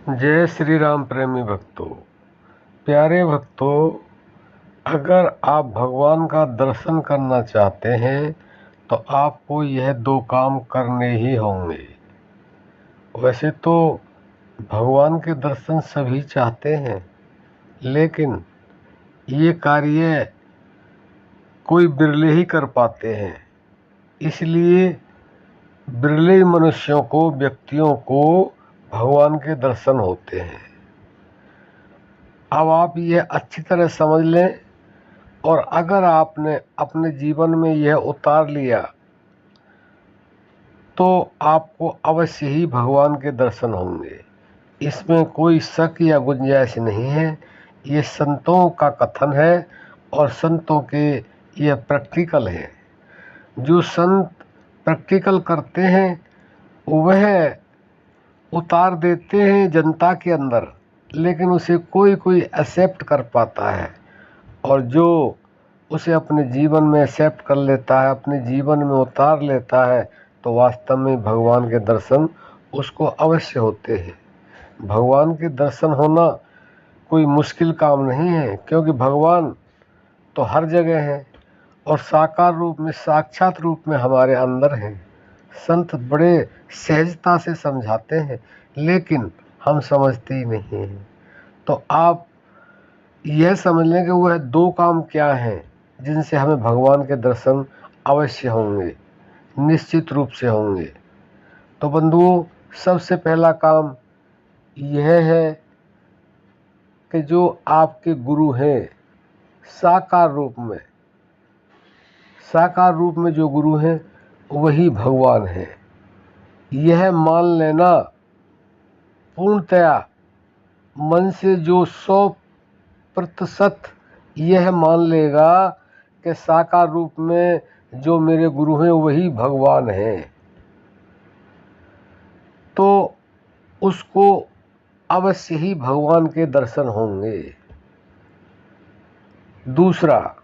जय श्री राम प्रेमी भक्तों, प्यारे भक्तों, अगर आप भगवान का दर्शन करना चाहते हैं तो आपको यह दो काम करने ही होंगे। वैसे तो भगवान के दर्शन सभी चाहते हैं, लेकिन ये कार्य कोई बिरले ही कर पाते हैं। इसलिए बिरले मनुष्यों को, व्यक्तियों को भगवान के दर्शन होते हैं। अब आप यह अच्छी तरह समझ लें, और अगर आपने अपने जीवन में यह उतार लिया तो आपको अवश्य ही भगवान के दर्शन होंगे। इसमें कोई शक या गुंजाइश नहीं है। ये संतों का कथन है और संतों के यह प्रैक्टिकल है। जो संत प्रैक्टिकल करते हैं वह उतार देते हैं जनता के अंदर, लेकिन उसे कोई कोई एक्सेप्ट कर पाता है, और जो उसे अपने जीवन में एक्सेप्ट कर लेता है, अपने जीवन में उतार लेता है, तो वास्तव में भगवान के दर्शन उसको अवश्य होते हैं। भगवान के दर्शन होना कोई मुश्किल काम नहीं है, क्योंकि भगवान तो हर जगह है और साकार रूप में, साक्षात रूप में हमारे अंदर हैं। संत बड़े सहजता से समझाते हैं, लेकिन हम समझते ही नहीं हैं। तो आप यह समझ लें कि वह दो काम क्या हैं जिनसे हमें भगवान के दर्शन अवश्य होंगे, निश्चित रूप से होंगे। तो बंधुओं, सबसे पहला काम यह है कि जो आपके गुरु हैं साकार रूप में जो गुरु हैं वही भगवान है। यह मान लेना पूर्णतया मन से, जो 100% यह मान लेगा कि साकार रूप में जो मेरे गुरु हैं वही भगवान हैं, तो उसको अवश्य ही भगवान के दर्शन होंगे। दूसरा,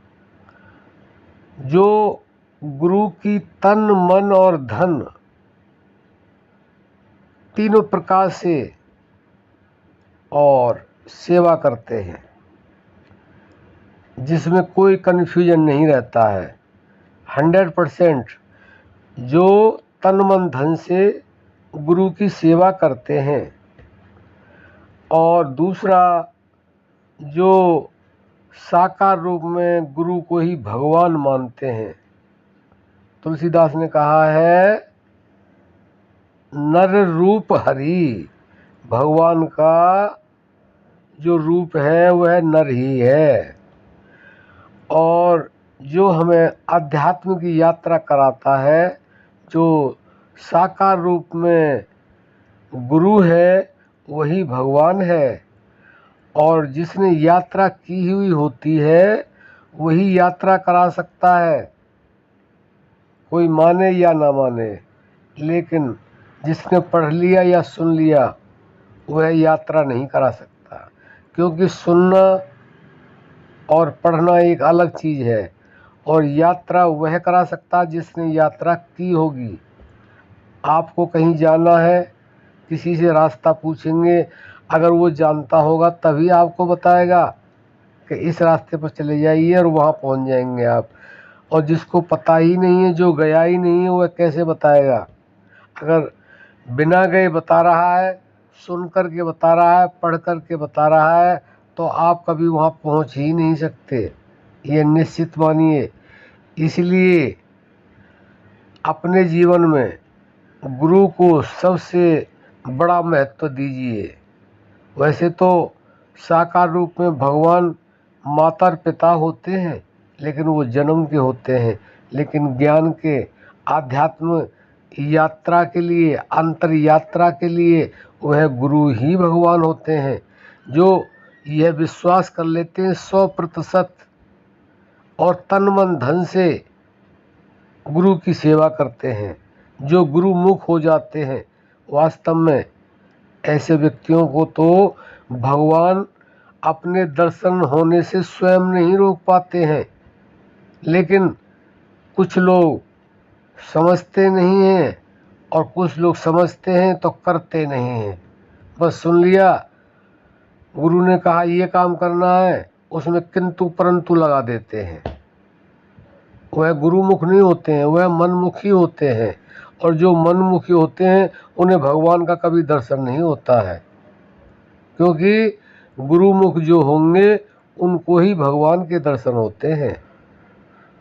जो गुरु की तन, मन और धन तीनों प्रकार से और सेवा करते हैं, जिसमें कोई कन्फ्यूजन नहीं रहता है, 100% जो तन मन धन से गुरु की सेवा करते हैं। और दूसरा, जो साकार रूप में गुरु को ही भगवान मानते हैं। तुलसीदास ने कहा है, नर रूप हरि, भगवान का जो रूप है वह नर ही है। और जो हमें अध्यात्म की यात्रा कराता है, जो साकार रूप में गुरु है वही भगवान है। और जिसने यात्रा की हुई होती है वही यात्रा करा सकता है, कोई माने या ना माने। लेकिन जिसने पढ़ लिया या सुन लिया वह यात्रा नहीं करा सकता, क्योंकि सुनना और पढ़ना एक अलग चीज़ है, और यात्रा वह करा सकता जिसने यात्रा की होगी। आपको कहीं जाना है, किसी से रास्ता पूछेंगे, अगर वो जानता होगा तभी आपको बताएगा कि इस रास्ते पर चले जाइए और वहाँ पहुँच जाएंगे आप। और जिसको पता ही नहीं है, जो गया ही नहीं है, वह कैसे बताएगा? अगर बिना गए बता रहा है, सुन कर के बता रहा है, पढ़ कर के बता रहा है, तो आप कभी वहाँ पहुँच ही नहीं सकते, ये निश्चित मानिए। इसलिए अपने जीवन में गुरु को सबसे बड़ा महत्व दीजिए। वैसे तो साकार रूप में भगवान माता पिता होते हैं, लेकिन वो जन्म के होते हैं, लेकिन ज्ञान के, आध्यात्म यात्रा के लिए, अंतर यात्रा के लिए वह गुरु ही भगवान होते हैं, जो यह विश्वास कर लेते हैं 100% और तन मन धन से गुरु की सेवा करते हैं। जो गुरु मुख हो जाते हैं, वास्तव में ऐसे व्यक्तियों को तो भगवान अपने दर्शन होने से स्वयं नहीं रोक पाते हैं। लेकिन कुछ लोग समझते नहीं हैं, और कुछ लोग समझते हैं तो करते नहीं हैं। बस सुन लिया, गुरु ने कहा ये काम करना है, उसमें किंतु परंतु लगा देते हैं। वह गुरुमुख नहीं होते हैं, वह मनमुखी होते हैं। और जो मनमुखी होते हैं उन्हें भगवान का कभी दर्शन नहीं होता है, क्योंकि गुरुमुख जो होंगे उनको ही भगवान के दर्शन होते हैं।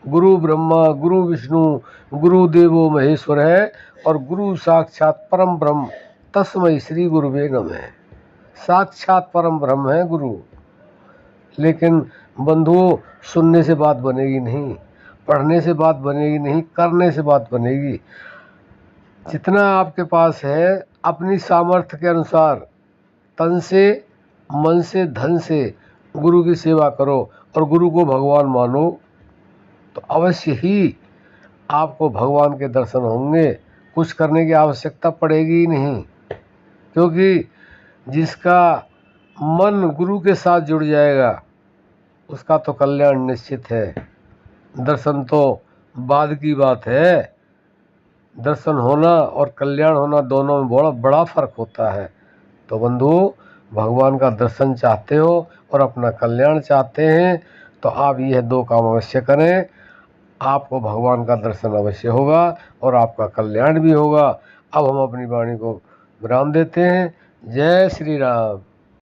गुरु ब्रह्मा गुरु विष्णु गुरु देवो महेश्वर है, और गुरु साक्षात परम ब्रह्म तस्मै श्री गुरुवे नमः। साक्षात परम ब्रह्म है गुरु। लेकिन बंधुओं, सुनने से बात बनेगी नहीं, पढ़ने से बात बनेगी नहीं, करने से बात बनेगी। जितना आपके पास है अपनी सामर्थ्य के अनुसार तन से, मन से, धन से गुरु की सेवा करो और गुरु को भगवान मानो, तो अवश्य ही आपको भगवान के दर्शन होंगे। कुछ करने की आवश्यकता पड़ेगी ही नहीं, क्योंकि जिसका मन गुरु के साथ जुड़ जाएगा उसका तो कल्याण निश्चित है। दर्शन तो बाद की बात है, दर्शन होना और कल्याण होना दोनों में बड़ा फर्क होता है। तो बंधुओं, भगवान का दर्शन चाहते हो और अपना कल्याण चाहते हैं तो आप यह दो काम अवश्य करें। आपको भगवान का दर्शन अवश्य होगा और आपका कल्याण भी होगा। अब हम अपनी वाणी को विराम देते हैं। जय श्री राम।